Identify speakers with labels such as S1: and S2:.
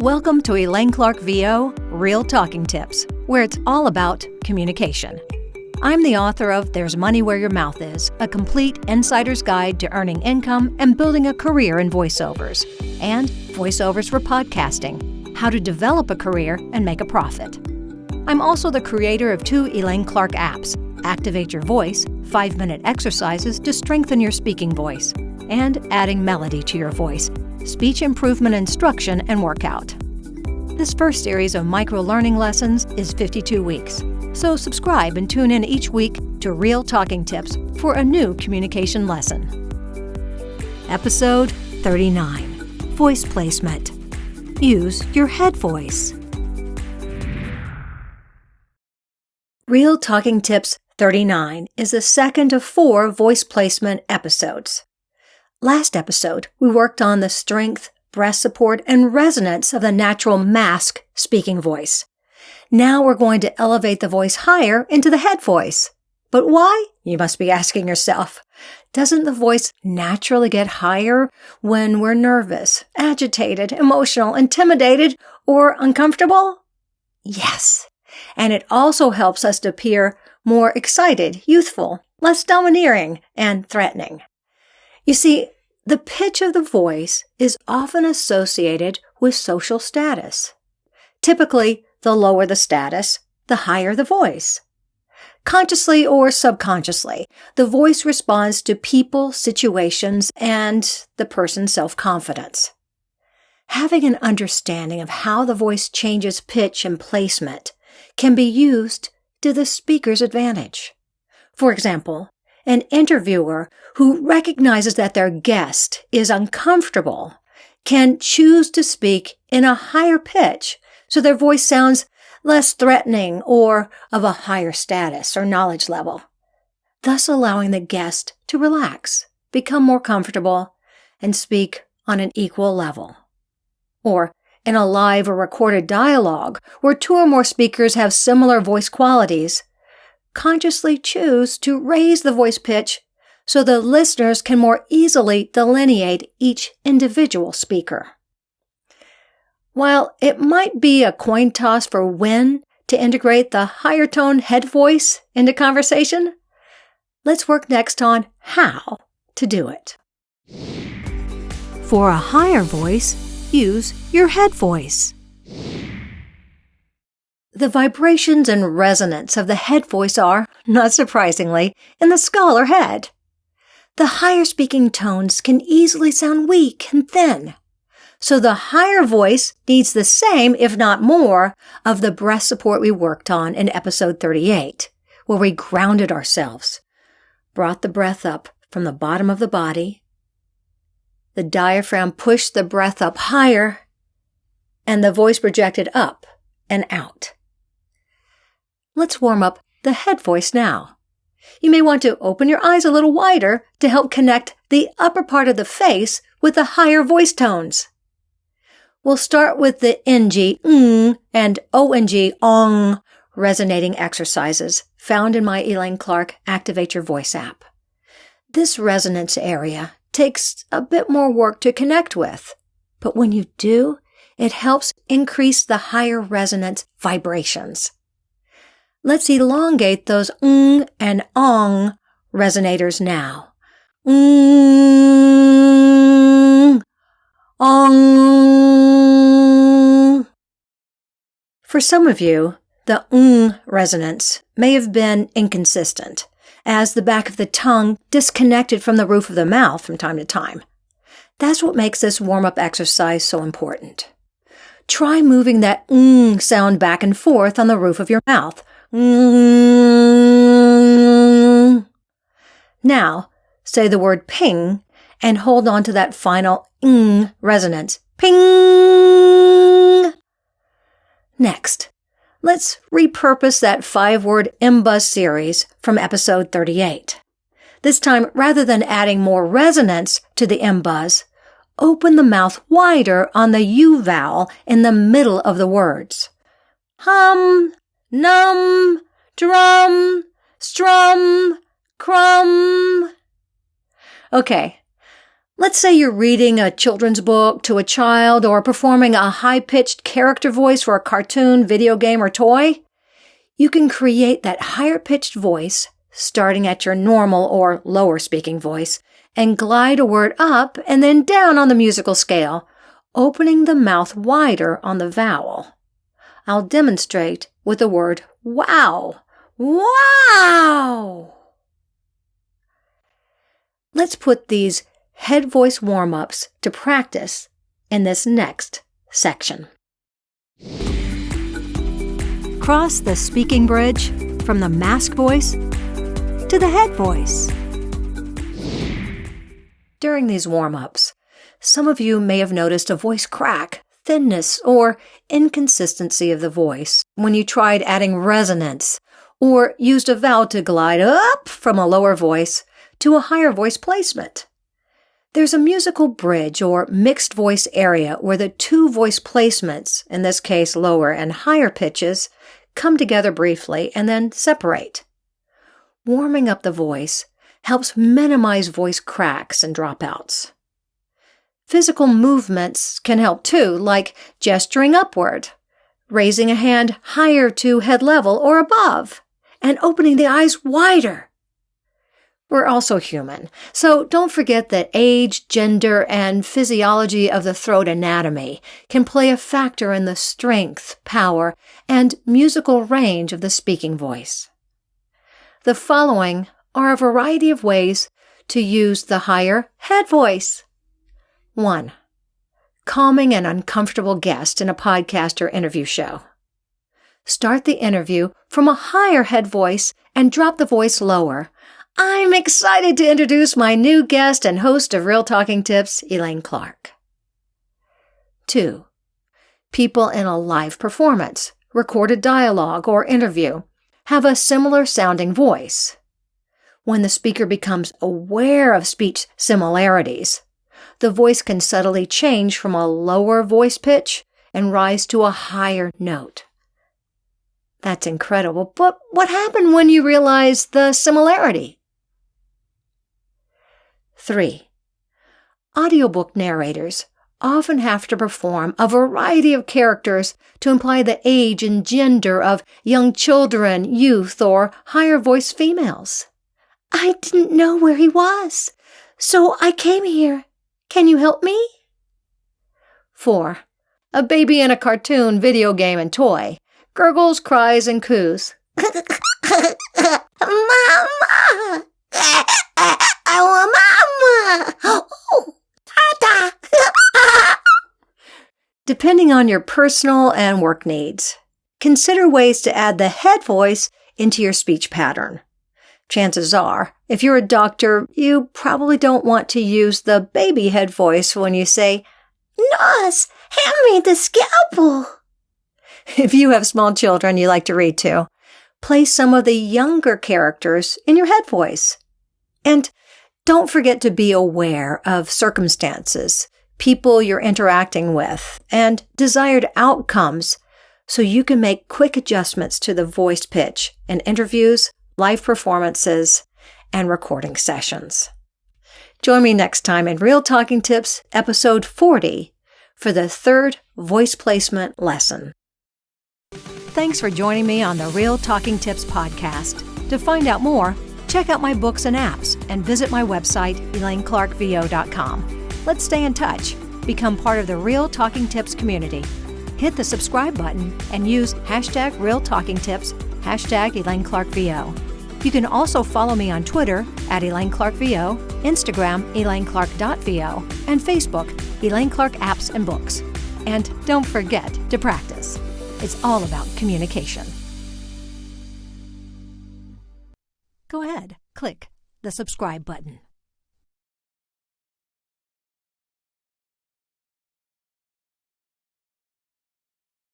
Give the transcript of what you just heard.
S1: Welcome to Elaine Clark VO Real Talking Tips, where it's all about communication. I'm the author of There's Money Where Your Mouth Is, a complete insider's guide to earning income and building a career in voiceovers, and voiceovers for podcasting, how to develop a career and make a profit. I'm also the creator of 2 Elaine Clark apps, Activate Your Voice, 5-minute exercises to strengthen your speaking voice, and Adding Melody to Your Voice, speech improvement instruction and workout. This first series of micro-learning lessons is 52 weeks, so subscribe and tune in each week to Real Talking Tips for a new communication lesson. Episode 39, Voice Placement. Use your head voice. Real Talking Tips 39 is the second of 4 voice placement episodes. Last episode, we worked on the strength, breath support, and resonance of the natural mask speaking voice. Now we're going to elevate the voice higher into the head voice. But why? You must be asking yourself. Doesn't the voice naturally get higher when we're nervous, agitated, emotional, intimidated, or uncomfortable? Yes. And it also helps us to appear more excited, youthful, less domineering, and threatening. You see, the pitch of the voice is often associated with social status. Typically, the lower the status, the higher the voice. Consciously or subconsciously, the voice responds to people, situations, and the person's self-confidence. Having an understanding of how the voice changes pitch and placement can be used to the speaker's advantage. For example, an interviewer who recognizes that their guest is uncomfortable can choose to speak in a higher pitch so their voice sounds less threatening or of a higher status or knowledge level, thus allowing the guest to relax, become more comfortable, and speak on an equal level. Or in a live or recorded dialogue where 2 or more speakers have similar voice qualities, consciously choose to raise the voice pitch so the listeners can more easily delineate each individual speaker. While it might be a coin toss for when to integrate the higher tone head voice into conversation, let's work next on how to do it. For a higher voice, use your head voice. The vibrations and resonance of the head voice are, not surprisingly, in the skull or head. The higher speaking tones can easily sound weak and thin, so the higher voice needs the same, if not more, of the breath support we worked on in episode 38, where we grounded ourselves, brought the breath up from the bottom of the body, the diaphragm pushed the breath up higher, and the voice projected up and out. Let's warm up the head voice now. You may want to open your eyes a little wider to help connect the upper part of the face with the higher voice tones. We'll start with the ng, and ong, ong, resonating exercises found in my Elaine Clark Activate Your Voice app. This resonance area takes a bit more work to connect with, but when you do, it helps increase the higher resonance vibrations. Let's elongate those and ong resonators now. Ong. For some of you, the resonance may have been inconsistent, as the back of the tongue disconnected from the roof of the mouth from time to time. That's what makes this warm-up exercise so important. Try moving that sound back and forth on the roof of your mouth. Now, say the word ping and hold on to that final resonance. Ping! Next, let's repurpose that 5-word M-buzz series from episode 38. This time, rather than adding more resonance to the M-buzz, open the mouth wider on the U vowel in the middle of the words. Hum, num, drum, strum, crumb. Okay, Let's say you're reading a children's book to a child or performing a high-pitched character voice for a cartoon, video game, or toy. You can create that higher-pitched voice starting at your normal or lower speaking voice and glide a word up and then down on the musical scale, opening the mouth wider on the vowel. I'll demonstrate with the word wow. Wow! Let's put these head voice warm-ups to practice in this next section. Cross the speaking bridge from the mask voice to the head voice. During these warm-ups, some of you may have noticed a voice crack, thinness, or inconsistency of the voice when you tried adding resonance or used a vowel to glide up from a lower voice to a higher voice placement. There's a musical bridge or mixed voice area where the two voice placements, in this case lower and higher pitches, come together briefly and then separate. Warming up the voice helps minimize voice cracks and dropouts. Physical movements can help too, like gesturing upward, raising a hand higher to head level or above, and opening the eyes wider. We're also human, so don't forget that age, gender, and physiology of the throat anatomy can play a factor in the strength, power, and musical range of the speaking voice. The following are a variety of ways to use the higher head voice. 1. Calming an uncomfortable guest in a podcast or interview show. Start the interview from a higher head voice and drop the voice lower. I'm excited to introduce my new guest and host of Real Talking Tips, Elaine Clark. 2. People in a live performance, recorded dialogue, or interview have a similar sounding voice. When the speaker becomes aware of speech similarities, the voice can subtly change from a lower voice pitch and rise to a higher note. That's incredible, but what happened when you realized the similarity? 3. Audiobook narrators often have to perform a variety of characters to imply the age and gender of young children, youth, or higher voice females. I didn't know where he was, so I came here. Can you help me? 4. A baby in a cartoon, video game, and toy gurgles, cries, and coos. Mama! I want Mama! Oh, Tata! Depending on your personal and work needs, consider ways to add the head voice into your speech pattern. Chances are, if you're a doctor, you probably don't want to use the baby head voice when you say, "Nurse, hand me the scalpel." If you have small children you like to read to, place some of the younger characters in your head voice. And don't forget to be aware of circumstances, people you're interacting with, and desired outcomes so you can make quick adjustments to the voice pitch in interviews, live performances, and recording sessions. Join me next time in Real Talking Tips, episode 40, for the third voice placement lesson. Thanks for joining me on the Real Talking Tips podcast. To find out more, check out my books and apps and visit my website, ElaineClarkVO.com. Let's stay in touch. Become part of the Real Talking Tips community. Hit the subscribe button and use #RealTalkingTips, #ElaineClarkVO. You can also follow me on Twitter @ElaineClarkVO, Instagram ElaineClark.VO, and Facebook Elaine Clark Apps and Books. And don't forget to practice. It's all about communication. Go ahead, click the subscribe button.